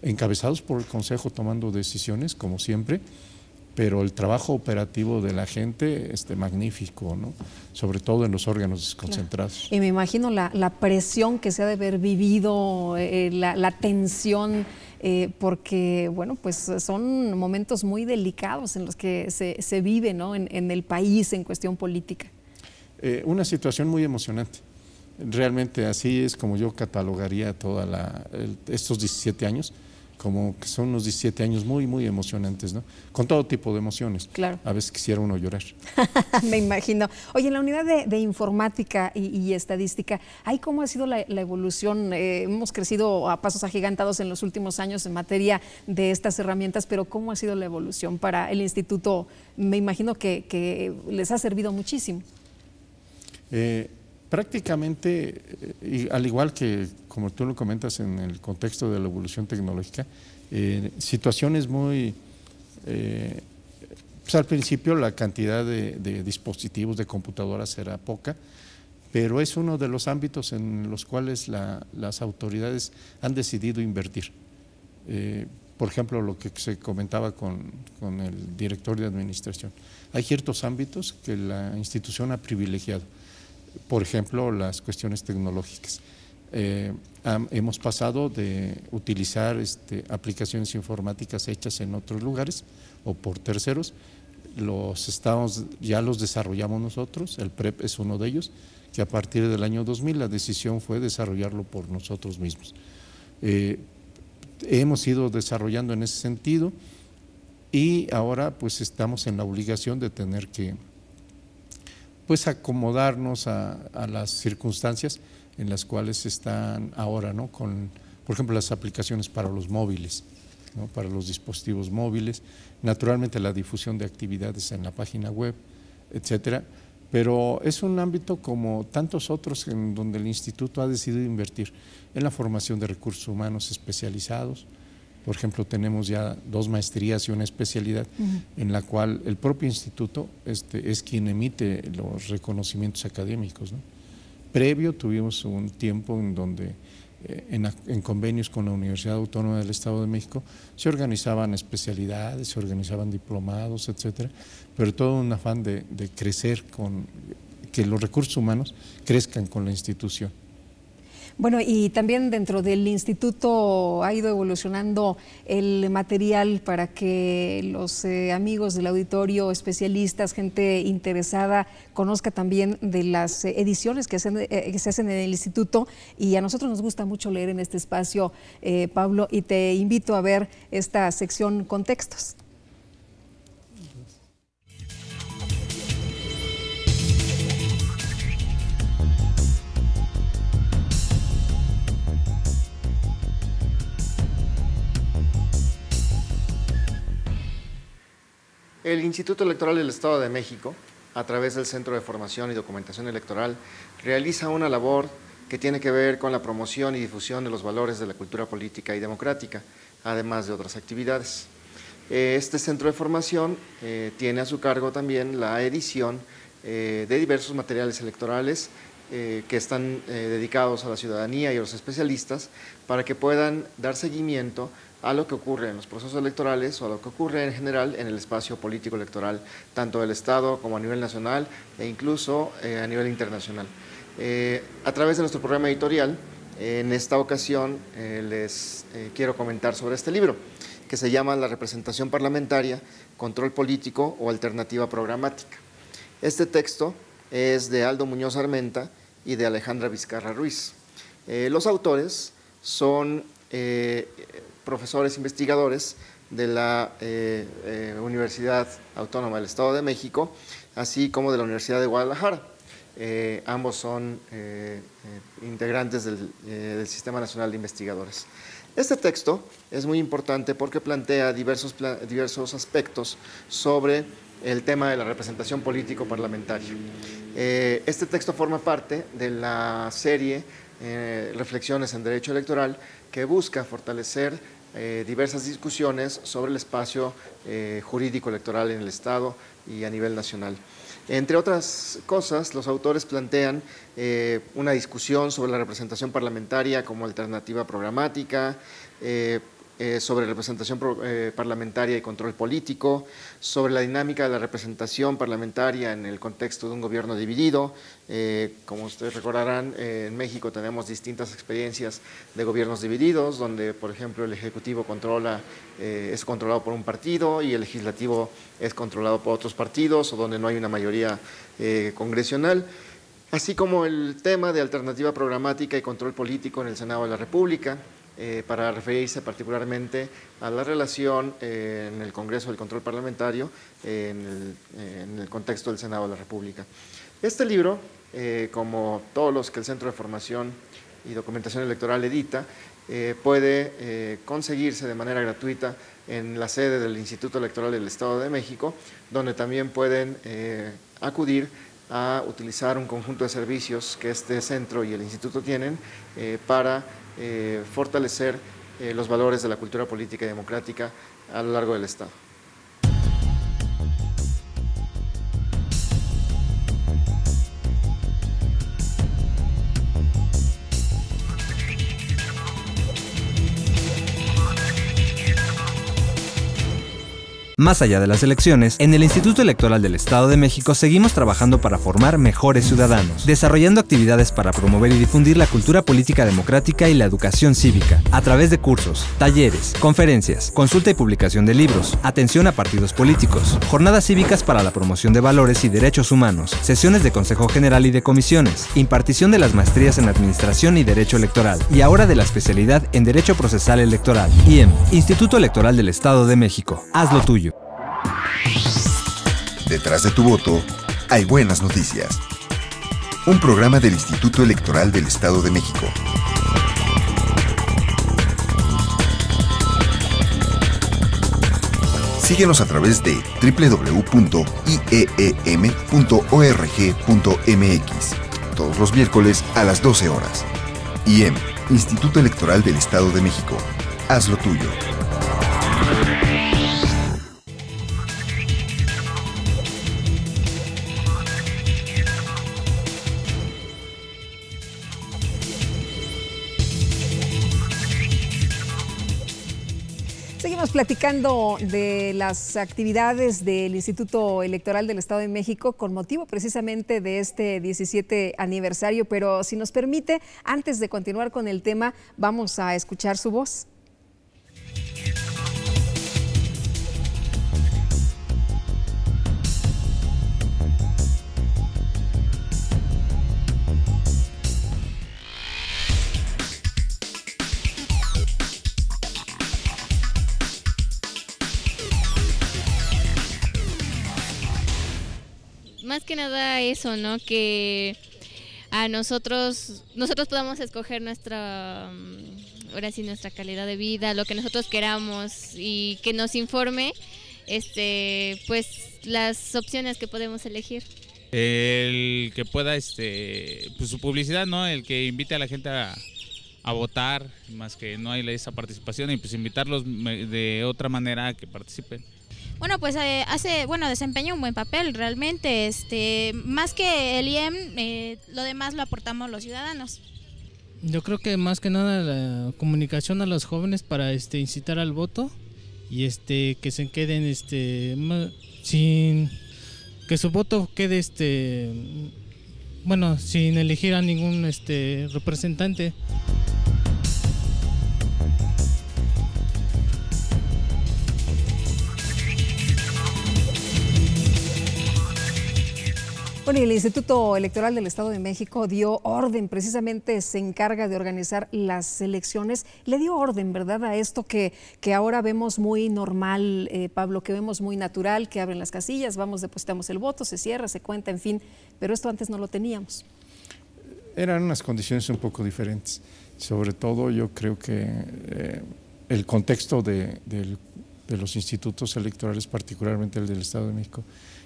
Encabezados por el Consejo tomando decisiones como siempre, pero el trabajo operativo de la gente magnífico, ¿no? Sobre todo en los órganos desconcentrados. Claro. Y me imagino la presión que se ha de haber vivido, la tensión, porque bueno, pues son momentos muy delicados en los que se vive, ¿no? en el país en cuestión política. Una situación muy emocionante. Realmente así es como yo catalogaría estos 17 años, como que son unos 17 años muy, muy emocionantes, ¿no? Con todo tipo de emociones. Claro. A veces quisiera uno llorar. Me imagino. Oye, en la unidad de informática y estadística, ¿ahí cómo ha sido la evolución? Hemos crecido a pasos agigantados en los últimos años en materia de estas herramientas, pero ¿cómo ha sido la evolución para el instituto? Me imagino que les ha servido muchísimo. Prácticamente, al igual que como tú lo comentas en el contexto de la evolución tecnológica, situaciones muy, pues al principio la cantidad de dispositivos, de computadoras era poca, pero es uno de los ámbitos en los cuales las autoridades han decidido invertir. Por ejemplo, lo que se comentaba con el director de administración. Hay ciertos ámbitos que la institución ha privilegiado. Por ejemplo, las cuestiones tecnológicas. Hemos pasado de utilizar aplicaciones informáticas hechas en otros lugares o por terceros, ya los desarrollamos nosotros, el PREP es uno de ellos, que a partir del año 2000 la decisión fue desarrollarlo por nosotros mismos. Hemos ido desarrollando en ese sentido y ahora pues estamos en la obligación de tener que pues acomodarnos a las circunstancias en las cuales están ahora, ¿no? Con, por ejemplo, las aplicaciones para los móviles, ¿no? Para los dispositivos móviles, naturalmente la difusión de actividades en la página web, etcétera, pero es un ámbito como tantos otros en donde el instituto ha decidido invertir en la formación de recursos humanos especializados. Por ejemplo, tenemos ya 2 maestrías y una especialidad en la cual el propio instituto es quien emite los reconocimientos académicos, ¿no? Previo tuvimos un tiempo en donde en convenios con la Universidad Autónoma del Estado de México se organizaban especialidades, se organizaban diplomados, etcétera, pero todo un afán de crecer, que los recursos humanos crezcan con la institución. Bueno, y también dentro del instituto ha ido evolucionando el material para que los amigos del auditorio, especialistas, gente interesada, conozca también de las ediciones que se hacen en el instituto, y a nosotros nos gusta mucho leer en este espacio, Pablo, y te invito a ver esta sección Contextos. El Instituto Electoral del Estado de México, a través del Centro de Formación y Documentación Electoral, realiza una labor que tiene que ver con la promoción y difusión de los valores de la cultura política y democrática, además de otras actividades. Este centro de formación tiene a su cargo también la edición de diversos materiales electorales que están dedicados a la ciudadanía y a los especialistas para que puedan dar seguimiento a lo que ocurre en los procesos electorales o a lo que ocurre en general en el espacio político electoral, tanto del Estado como a nivel nacional e incluso a nivel internacional. A través de nuestro programa editorial, en esta ocasión les quiero comentar sobre este libro, que se llama La representación parlamentaria, control político o alternativa programática. Este texto es de Aldo Muñoz Armenta y de Alejandra Vizcarra Ruiz. Los autores son profesores investigadores de la Universidad Autónoma del Estado de México, así como de la Universidad de Guadalajara. ambos son integrantes del Sistema Nacional de Investigadores. Este texto es muy importante porque plantea diversos aspectos sobre el tema de la representación político-parlamentaria. Este texto forma parte de la serie Reflexiones en Derecho Electoral, que busca fortalecer diversas discusiones sobre el espacio jurídico electoral en el Estado y a nivel nacional. Entre otras cosas, los autores plantean una discusión sobre la representación parlamentaria como alternativa programática, sobre representación parlamentaria y control político, sobre la dinámica de la representación parlamentaria en el contexto de un gobierno dividido. Como ustedes recordarán, en México tenemos distintas experiencias de gobiernos divididos, donde, por ejemplo, el Ejecutivo es controlado por un partido y el Legislativo es controlado por otros partidos, o donde no hay una mayoría congresional, así como el tema de alternativa programática y control político en el Senado de la República, para referirse particularmente a la relación en el Congreso del Control Parlamentario en el contexto del Senado de la República. Este libro, como todos los que el Centro de Formación y Documentación Electoral edita, puede conseguirse de manera gratuita en la sede del Instituto Electoral del Estado de México, donde también pueden acudir a utilizar un conjunto de servicios que este centro y el instituto tienen para fortalecer los valores de la cultura política y democrática a lo largo del Estado. Más allá de las elecciones, en el Instituto Electoral del Estado de México seguimos trabajando para formar mejores ciudadanos, desarrollando actividades para promover y difundir la cultura política democrática y la educación cívica, a través de cursos, talleres, conferencias, consulta y publicación de libros, atención a partidos políticos, jornadas cívicas para la promoción de valores y derechos humanos, sesiones de Consejo General y de comisiones, impartición de las maestrías en Administración y Derecho Electoral, y ahora de la especialidad en Derecho Procesal Electoral. IEM, Instituto Electoral del Estado de México. Haz lo tuyo. Detrás de tu voto hay buenas noticias. Un programa del Instituto Electoral del Estado de México. Síguenos a través de www.ieem.org.mx todos los miércoles a las 12 horas. IEM, Instituto Electoral del Estado de México. Haz lo tuyo. Seguimos platicando de las actividades del Instituto Electoral del Estado de México con motivo precisamente de este 17 aniversario, pero si nos permite, antes de continuar con el tema, vamos a escuchar su voz. Más que nada eso, ¿no? Que a nosotros podamos escoger nuestra calidad de vida, lo que nosotros queramos, y que nos informe pues las opciones que podemos elegir. El que pueda pues su publicidad, ¿no? El que invite a la gente a votar, más que no hay esa participación, y pues invitarlos de otra manera a que participen. Bueno, pues desempeña un buen papel realmente, más que el IEM, lo demás lo aportamos los ciudadanos. Yo creo que más que nada la comunicación a los jóvenes para incitar al voto y que se queden sin que su voto quede sin elegir a ningún representante. Bueno, y el Instituto Electoral del Estado de México dio orden, precisamente se encarga de organizar las elecciones. Le dio orden, ¿verdad?, a esto que ahora vemos muy normal, Pablo, que vemos muy natural, que abren las casillas, vamos, depositamos el voto, se cierra, se cuenta, en fin, pero esto antes no lo teníamos. Eran unas condiciones un poco diferentes. Sobre todo yo creo que el contexto de los institutos electorales, particularmente el del Estado de México,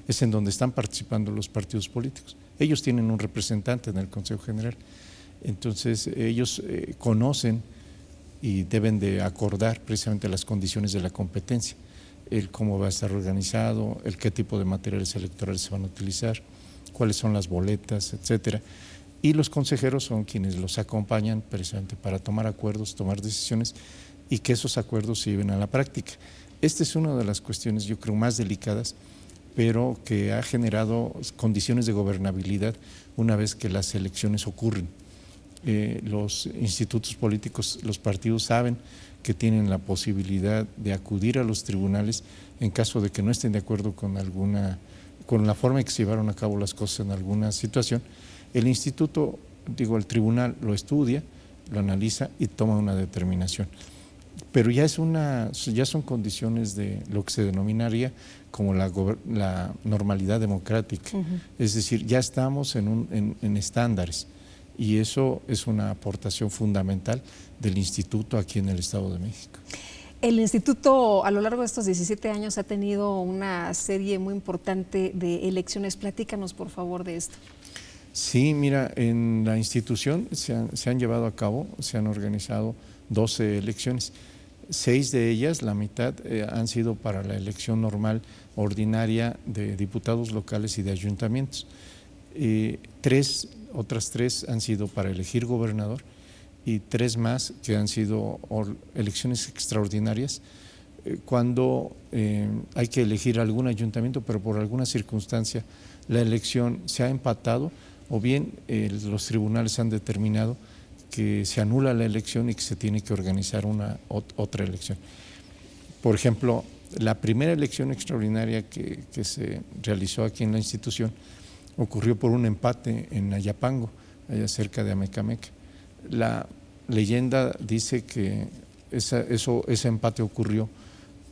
es en donde están participando los partidos políticos. Ellos tienen un representante en el Consejo General, entonces ellos conocen y deben de acordar precisamente las condiciones de la competencia, el cómo va a estar organizado, el qué tipo de materiales electorales se van a utilizar, cuáles son las boletas, etcétera. Y los consejeros son quienes los acompañan precisamente para tomar acuerdos, tomar decisiones y que esos acuerdos se lleven a la práctica. Esta es una de las cuestiones, yo creo, más delicadas, pero que ha generado condiciones de gobernabilidad una vez que las elecciones ocurren. Los institutos políticos, los partidos saben que tienen la posibilidad de acudir a los tribunales en caso de que no estén de acuerdo con la forma en que se llevaron a cabo las cosas en alguna situación. El instituto, el tribunal lo estudia, lo analiza y toma una determinación. Pero ya son condiciones de lo que se denominaría como la normalidad democrática. Es decir, ya estamos en estándares y eso es una aportación fundamental del instituto aquí en el Estado de México. El instituto a lo largo de estos 17 años ha tenido una serie muy importante de elecciones. Platícanos por favor de esto. Sí, mira, en la institución se han llevado a cabo, se han organizado 12 elecciones. 6 de ellas, la mitad, han sido para la elección normal ordinaria de diputados locales y de ayuntamientos. Otras 3 han sido para elegir gobernador y 3 más que han sido elecciones extraordinarias cuando hay que elegir algún ayuntamiento, pero por alguna circunstancia la elección se ha empatado o bien los tribunales han determinado que se anula la elección y que se tiene que organizar otra elección. Por ejemplo, la primera elección extraordinaria que se realizó aquí en la institución ocurrió por un empate en Ayapango, allá cerca de Amecameca. La leyenda dice que ese empate ocurrió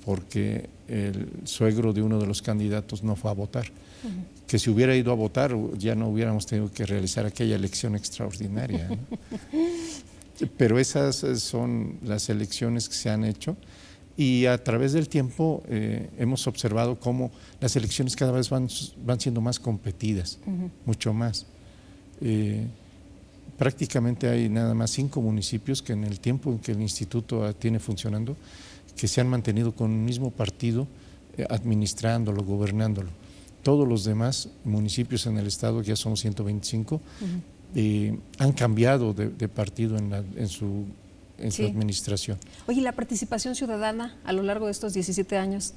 porque el suegro de uno de los candidatos no fue a votar. Que si hubiera ido a votar ya no hubiéramos tenido que realizar aquella elección extraordinaria, ¿no? Pero esas son las elecciones que se han hecho y a través del tiempo hemos observado cómo las elecciones cada vez van siendo más competidas, mucho más. Prácticamente hay nada más 5 municipios que en el tiempo en que el instituto tiene funcionando, que se han mantenido con el mismo partido administrándolo, gobernándolo. Todos los demás municipios en el estado, ya somos 125, han cambiado de partido en su administración. Oye, ¿la participación ciudadana a lo largo de estos 17 años?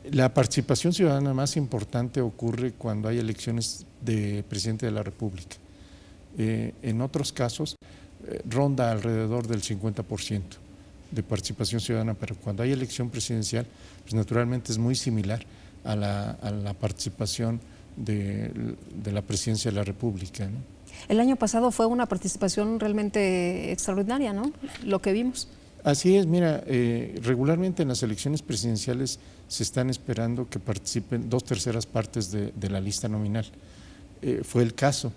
La participación ciudadana más importante ocurre cuando hay elecciones de presidente de la República. En otros casos ronda alrededor del 50% de participación ciudadana, pero cuando hay elección presidencial, pues naturalmente es muy similar a la participación de la presidencia de la República, ¿no? El año pasado fue una participación realmente extraordinaria, ¿no?, lo que vimos. Así es, mira, regularmente en las elecciones presidenciales se están esperando que participen 2/3 partes de la lista nominal. Fue el caso,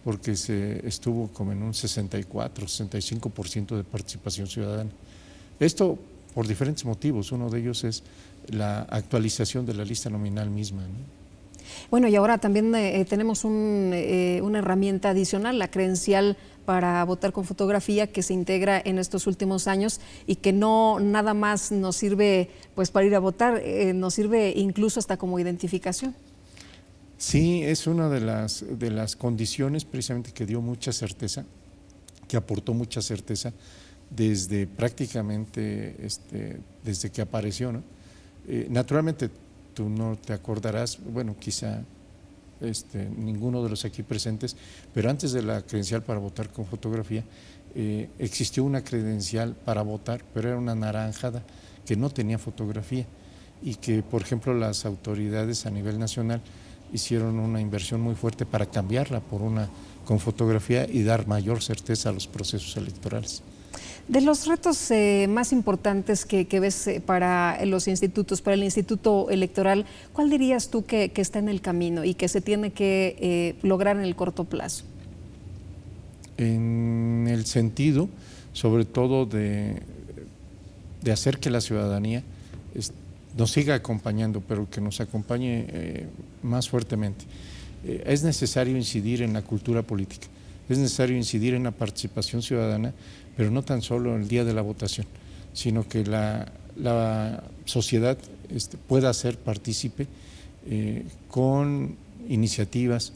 porque se estuvo como en un 64-65% de participación ciudadana. Esto por diferentes motivos, uno de ellos es la actualización de la lista nominal misma, ¿no? Bueno, y ahora también tenemos una herramienta adicional, la credencial para votar con fotografía, que se integra en estos últimos años y que no nada más nos sirve pues para ir a votar, nos sirve incluso hasta como identificación. Sí, es una de las condiciones precisamente que dio mucha certeza, que aportó mucha certeza desde prácticamente desde que apareció, ¿no? Naturalmente tú no te acordarás, bueno, quizá ninguno de los aquí presentes, pero antes de la credencial para votar con fotografía existió una credencial para votar, pero era una naranjada que no tenía fotografía y que, por ejemplo, las autoridades a nivel nacional hicieron una inversión muy fuerte para cambiarla por una con fotografía y dar mayor certeza a los procesos electorales. De los retos más importantes que ves para los institutos, para el Instituto Electoral, ¿cuál dirías tú que está en el camino y que se tiene que lograr en el corto plazo? En el sentido, sobre todo, de hacer que la ciudadanía nos siga acompañando, pero que nos acompañe más fuertemente. Es necesario incidir en la cultura política, es necesario incidir en la participación ciudadana, pero no tan solo el día de la votación, sino que la sociedad pueda ser partícipe con iniciativas,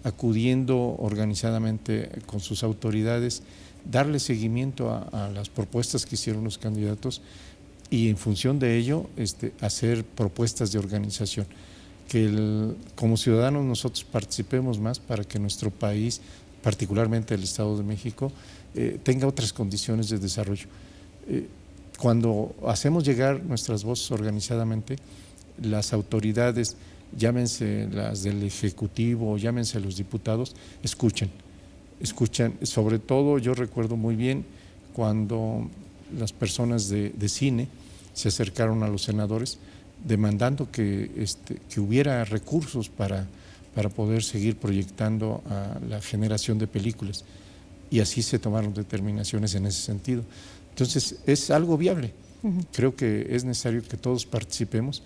acudiendo organizadamente con sus autoridades, darle seguimiento a las propuestas que hicieron los candidatos y en función de ello hacer propuestas de organización. Que como ciudadanos nosotros participemos más para que nuestro país, particularmente el Estado de México, tenga otras condiciones de desarrollo. Cuando hacemos llegar nuestras voces organizadamente, las autoridades, llámense las del Ejecutivo, llámense los diputados, escuchan, sobre todo yo recuerdo muy bien cuando las personas de cine se acercaron a los senadores demandando que hubiera recursos para poder seguir proyectando a la generación de películas, y así se tomaron determinaciones en ese sentido. Entonces es algo viable. Creo que es necesario que todos participemos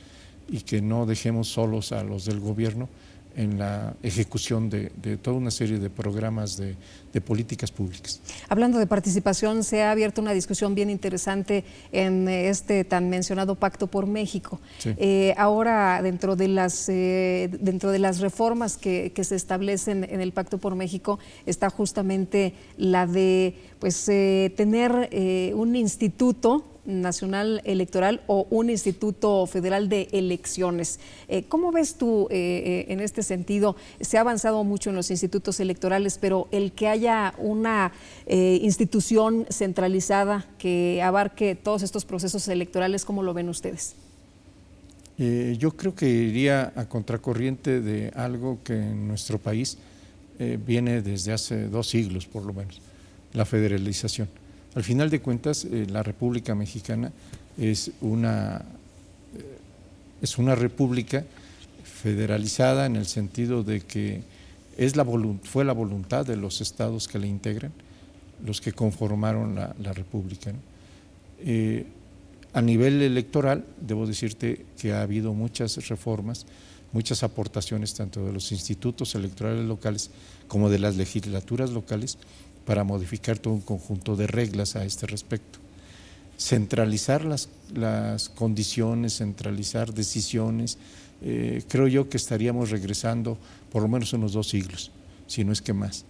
y que no dejemos solos a los del gobierno en la ejecución de toda una serie de programas de políticas públicas. Hablando de participación, se ha abierto una discusión bien interesante en este tan mencionado Pacto por México. Sí. Ahora, dentro de las reformas que se establecen en el Pacto por México, está justamente la de tener un instituto nacional electoral o un instituto federal de elecciones. ¿Cómo ves tú en este sentido? Se ha avanzado mucho en los institutos electorales, pero el que haya una institución centralizada que abarque todos estos procesos electorales, ¿cómo lo ven ustedes? Yo creo que iría a contracorriente de algo que en nuestro país viene desde hace 2 siglos por lo menos, la federalización. Al final de cuentas, la República Mexicana es una república federalizada en el sentido de que fue la voluntad de los estados que la integran, los que conformaron la República, ¿no? A nivel electoral, debo decirte que ha habido muchas reformas, muchas aportaciones tanto de los institutos electorales locales como de las legislaturas locales, para modificar todo un conjunto de reglas a este respecto. Centralizar las condiciones, centralizar decisiones, creo yo que estaríamos regresando por lo menos unos 2 siglos, si no es que más.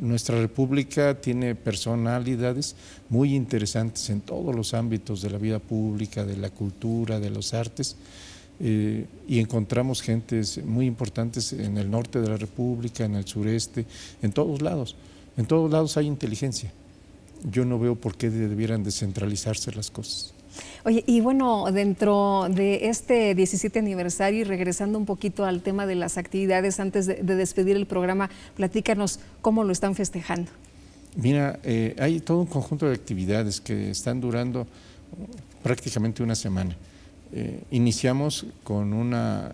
Nuestra república tiene personalidades muy interesantes en todos los ámbitos de la vida pública, de la cultura, de los artes, y encontramos gentes muy importantes en el norte de la República, en el sureste, en todos lados hay inteligencia. Yo no veo por qué debieran descentralizarse las cosas. Oye, y bueno, dentro de este 17 aniversario y regresando un poquito al tema de las actividades, antes de despedir el programa, platícanos cómo lo están festejando. Mira, hay todo un conjunto de actividades que están durando prácticamente una semana. Iniciamos con una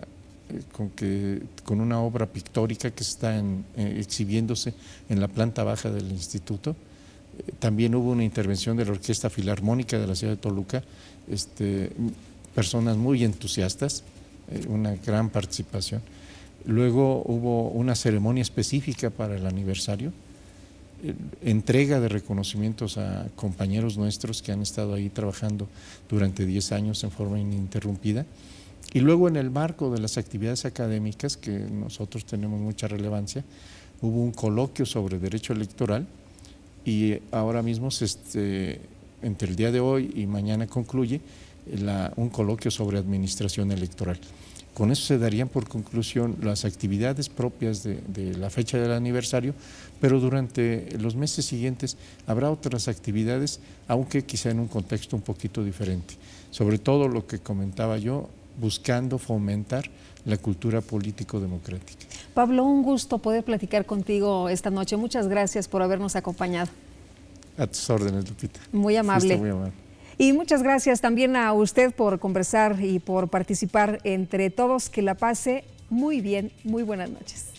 obra pictórica que está exhibiéndose en la planta baja del instituto. También hubo una intervención de la Orquesta Filarmónica de la ciudad de Toluca, personas muy entusiastas, una gran participación. Luego hubo una ceremonia específica para el aniversario, entrega de reconocimientos a compañeros nuestros que han estado ahí trabajando durante 10 años en forma ininterrumpida. Y luego, en el marco de las actividades académicas, que nosotros tenemos mucha relevancia, hubo un coloquio sobre derecho electoral, y ahora mismo entre el día de hoy y mañana concluye un coloquio sobre administración electoral. Con eso se darían por conclusión las actividades propias de la fecha del aniversario, pero durante los meses siguientes habrá otras actividades, aunque quizá en un contexto un poquito diferente. Sobre todo lo que comentaba yo, buscando fomentar la cultura político-democrática. Pablo, un gusto poder platicar contigo esta noche. Muchas gracias por habernos acompañado. A tus órdenes, Lupita. Muy amable. Muy amable. Y muchas gracias también a usted por conversar y por participar entre todos. Que la pase muy bien. Muy buenas noches.